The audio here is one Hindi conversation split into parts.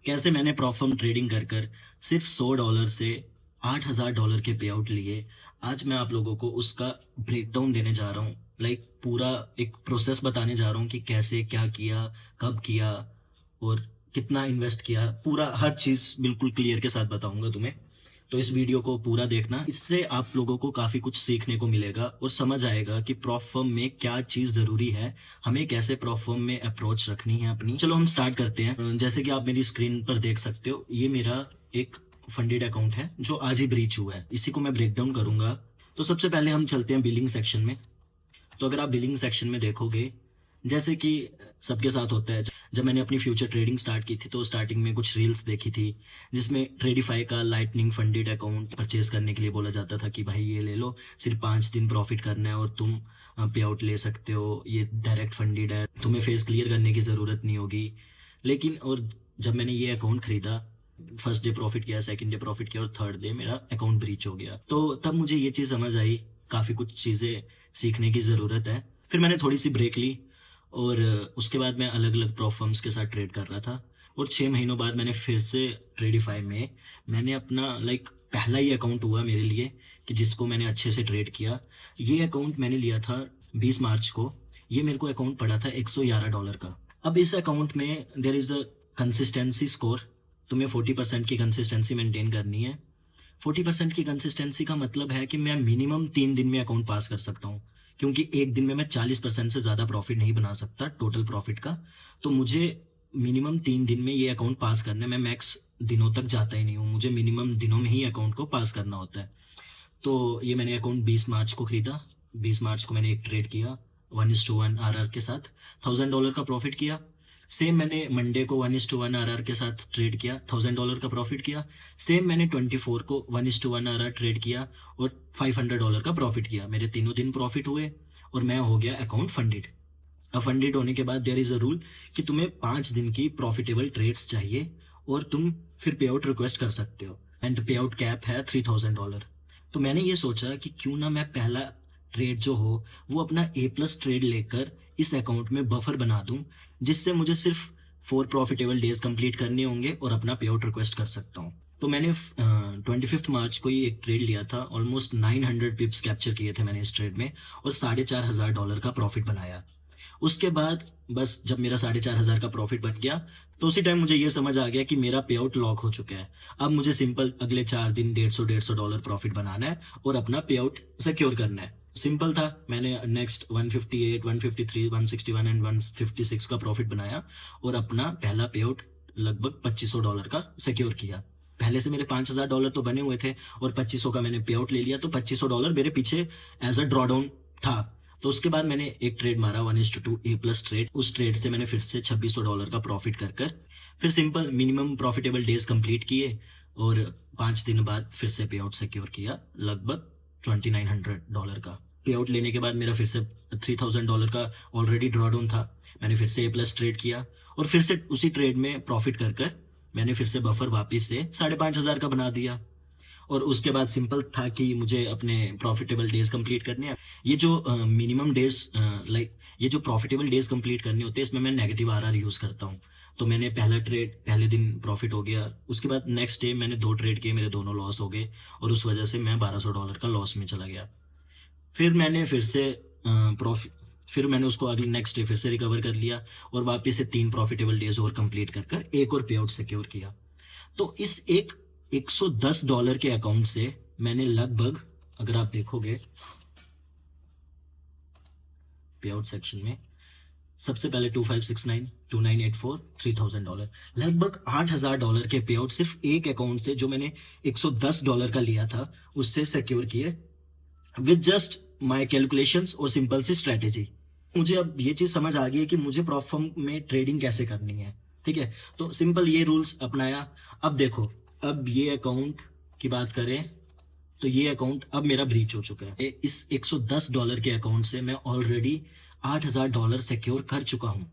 कैसे मैंने प्रॉफर्म ट्रेडिंग कर कर सिर्फ $100 से $8,000 के पे आउट लिए। आज मैं आप लोगों को उसका ब्रेकडाउन देने जा रहा हूँ। पूरा एक प्रोसेस बताने जा रहा हूँ कि कैसे क्या किया, कब किया और कितना इन्वेस्ट किया। पूरा हर चीज़ बिल्कुल क्लियर के साथ बताऊंगा तुम्हें। तो इस वीडियो को पूरा देखना, इससे आप लोगों को काफ़ी कुछ सीखने को मिलेगा और समझ आएगा कि प्रॉप फर्म में क्या चीज़ ज़रूरी है, हमें कैसे प्रॉप फर्म में अप्रोच रखनी है अपनी। चलो हम स्टार्ट करते हैं। जैसे कि आप मेरी स्क्रीन पर देख सकते हो, ये मेरा एक फंडेड अकाउंट है जो आज ही ब्रीच हुआ है। इसी को मैं ब्रेक डाउन करूंगा। तो सबसे पहले हम चलते हैं बिलिंग सेक्शन में। तो अगर आप बिलिंग सेक्शन में देखोगे, जैसे कि सबके साथ होता है, जब मैंने अपनी फ्यूचर ट्रेडिंग स्टार्ट की थी तो स्टार्टिंग में कुछ रील्स देखी थी जिसमें ट्रेडिफाई का लाइटनिंग फंडेड अकाउंट परचेज करने के लिए बोला जाता था कि भाई ये ले लो, सिर्फ 5 दिन प्रॉफिट करना है और तुम पे आउट ले सकते हो, ये डायरेक्ट फंडेड है, तुम्हें फेस क्लियर करने की ज़रूरत नहीं होगी। लेकिन और जब मैंने ये अकाउंट खरीदा, फर्स्ट डे प्रॉफिट किया, सेकंड डे प्रॉफिट किया और थर्ड डे मेरा अकाउंट ब्रीच हो गया। तो तब मुझे ये चीज़ समझ आई, काफ़ी कुछ चीज़ें सीखने की ज़रूरत है। फिर मैंने थोड़ी सी ब्रेक ली और उसके बाद मैं अलग अलग प्रॉप फर्म्स के साथ ट्रेड कर रहा था। और 6 महीनों बाद मैंने फिर से ट्रेडिफाई में मैंने अपना पहला ही अकाउंट हुआ मेरे लिए कि जिसको मैंने अच्छे से ट्रेड किया। ये अकाउंट मैंने लिया था 20 मार्च को। ये मेरे को अकाउंट पड़ा था $111 का। अब इस अकाउंट में there is a consistency score. तुम्हें 40% की कंसिस्टेंसी मेंटेन करनी है। 40% की कंसिस्टेंसी का मतलब है कि मैं मिनिमम 3 दिन में अकाउंट पास कर सकता हूँ, क्योंकि एक दिन में मैं 40% से ज़्यादा प्रॉफिट नहीं बना सकता टोटल प्रॉफिट का। तो मुझे मिनिमम 3 दिन में ये अकाउंट पास करना है। मैं मैक्स दिनों तक जाता ही नहीं हूँ, मुझे मिनिमम दिनों में ही अकाउंट को पास करना होता है। तो ये मैंने अकाउंट 20 मार्च को खरीदा। 20 मार्च को मैंने एक ट्रेड किया 1:1 RR के साथ, $1,000 का प्रॉफिट किया। सेम मैंने मंडे को 1:1 RR के साथ ट्रेड किया, $1,000 का प्रॉफिट किया। सेम मैंने 24 को 1:1 RR ट्रेड किया और $500 का प्रॉफिट किया। मेरे तीनों दिन प्रॉफिट हुए और मैं हो गया अकाउंट फंडेड। अब फंडेड होने के बाद देयर इज़ अ रूल कि तुम्हें 5 दिन की प्रॉफिटेबल ट्रेड्स चाहिए और तुम फिर पे आउट रिक्वेस्ट कर सकते हो। एंड पे आउट कैप है $3,000। तो मैंने ये सोचा कि क्यों ना मैं पहला ट्रेड जो हो वो अपना A+ ट्रेड लेकर इस अकाउंट में बफर बना दूं, जिससे मुझे सिर्फ 4 प्रॉफिटेबल डेज कंप्लीट करने होंगे और अपना पे आउट रिक्वेस्ट कर सकता हूँ। तो मैंने 25 मार्च को ही एक ट्रेड लिया था। ऑलमोस्ट 900 पिप्स कैप्चर किए थे मैंने इस ट्रेड में और $4,500 का प्रॉफिट बनाया। उसके बाद बस जब मेरा 4,500 का प्रॉफिट बन गया तो उसी टाइम मुझे ये समझ आ गया कि मेरा पे आउट लॉक हो चुका है। अब मुझे सिंपल अगले 4 दिन $150 प्रॉफिट बनाना है और अपना पे आउट सिक्योर करना है। सिंपल था। मैंने नेक्स्ट 158, 153, 161 एंड 156 का प्रॉफिट बनाया और अपना पहला पे आउट लगभग $2,500 का सिक्योर किया। पहले से मेरे $5,000 तो बने हुए थे और 2,500 का मैंने पे आउट ले लिया, तो $2,500 मेरे पीछे एज अ ड्रॉडाउन था। तो उसके बाद मैंने एक ट्रेड मारा 1:2 A+ ट्रेड। उस ट्रेड से मैंने फिर से $2,600 का प्रॉफिट कर फिर simple minimum profitable days complete किए और 5 दिन बाद फिर से पे आउट सिक्योर किया लगभग $2,900 का। पे आउट लेने के बाद मेरा फिर से $3,000 का ऑलरेडी ड्रॉ डाउन था। मैंने फिर से A+ ट्रेड किया और फिर से उसी ट्रेड में प्रॉफिट कर मैंने फिर से बफर वापस से 5,500 का बना दिया। और उसके बाद सिंपल था कि मुझे अपने प्रॉफिटेबल डेज कंप्लीट करने हैं। ये जो मिनिमम डेज ये जो प्रॉफिटेबल डेज कंप्लीट करने होते हैं, इसमें मैं नेगेटिव RR यूज़ करता हूँ। तो मैंने पहला ट्रेड पहले दिन प्रॉफिट हो गया, उसके बाद नेक्स्ट डे मैंने 2 ट्रेड किए, मेरे दोनों लॉस हो गए और उस वजह से मैं $1,200 का लॉस में चला गया। फिर मैंने फिर से प्रॉफिट फिर मैंने उसको अगले नेक्स्ट डे फिर से रिकवर कर लिया और वापस से 3 प्रॉफिटेबल डेज और कंप्लीट कर एक और पे आउट सिक्योर किया। तो इस एक $110 के अकाउंट से मैंने लगभग, अगर आप देखोगे पे आउट सेक्शन में, सबसे पहले 2569, 2984, $3,000, लगभग $8,000 के पे आउट सिर्फ एक अकाउंट से जो मैंने $110 का लिया था उससे सिक्योर किए विद जस्ट माई कैलकुलेशंस और सिंपल सी स्ट्रेटेजी। मुझे अब ये चीज समझ आ गई है कि मुझे प्रॉप फर्म में ट्रेडिंग कैसे करनी है। ठीक है, तो सिंपल ये रूल्स अपनाया। अब देखो, अब ये अकाउंट की बात करें तो ये अकाउंट अब मेरा ब्रीच हो चुका है। इस $110 के अकाउंट से मैं ऑलरेडी $8,000 सिक्योर कर चुका हूं।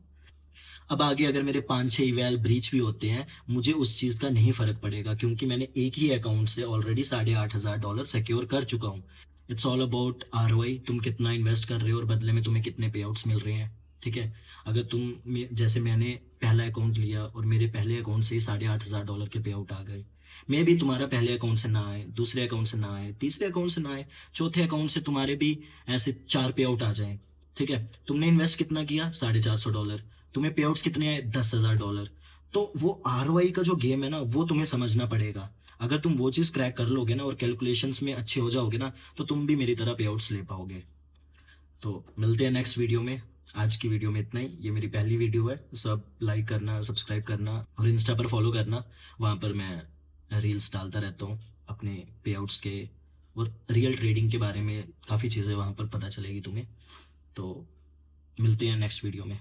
अब आगे अगर मेरे 5-6 इवेल ब्रीच भी होते हैं, मुझे उस चीज़ का नहीं फर्क पड़ेगा, क्योंकि मैंने एक ही अकाउंट से ऑलरेडी $8,500 सिक्योर कर चुका हूँ। इट्स ऑल अबाउट ROI, तुम कितना इन्वेस्ट कर रहे हो और बदले में तुम्हें कितने पे आउट्स मिल रहे हैं। ठीक है। अगर जैसे मैंने पहला अकाउंट लिया और मेरे पहले अकाउंट से ही $8,500 के पे आउट आ गए, मे भी तुम्हारा पहले अकाउंट से ना आए, दूसरे अकाउंट से ना आए, तीसरे अकाउंट से ना आए, चौथे अकाउंट से तुम्हारे भी ऐसे 4 पे आउट आ जाए। ठीक है, तुमने इन्वेस्ट कितना किया? $450। तुम्हें पे आउट्स कितने आए? $10,000। तो वो ROI का जो गेम है ना, वो तुम्हें समझना पड़ेगा। अगर तुम वो चीज़ क्रैक कर लोगे ना और कैलकुलेशंस में अच्छे हो जाओगे ना, तो तुम भी मेरी तरह पे आउट्स ले पाओगे। तो मिलते हैं नेक्स्ट वीडियो में। आज की वीडियो में इतना ही। ये मेरी पहली वीडियो है, सब लाइक करना, सब्सक्राइब करना और इंस्टा पर फॉलो करना। वहाँ पर मैं रील्स डालता रहता हूँ अपने पे आउट्स के और रियल ट्रेडिंग के बारे में। काफ़ी चीज़ें वहाँ पर पता चलेगी तुम्हें। तो मिलते हैं नेक्स्ट वीडियो में।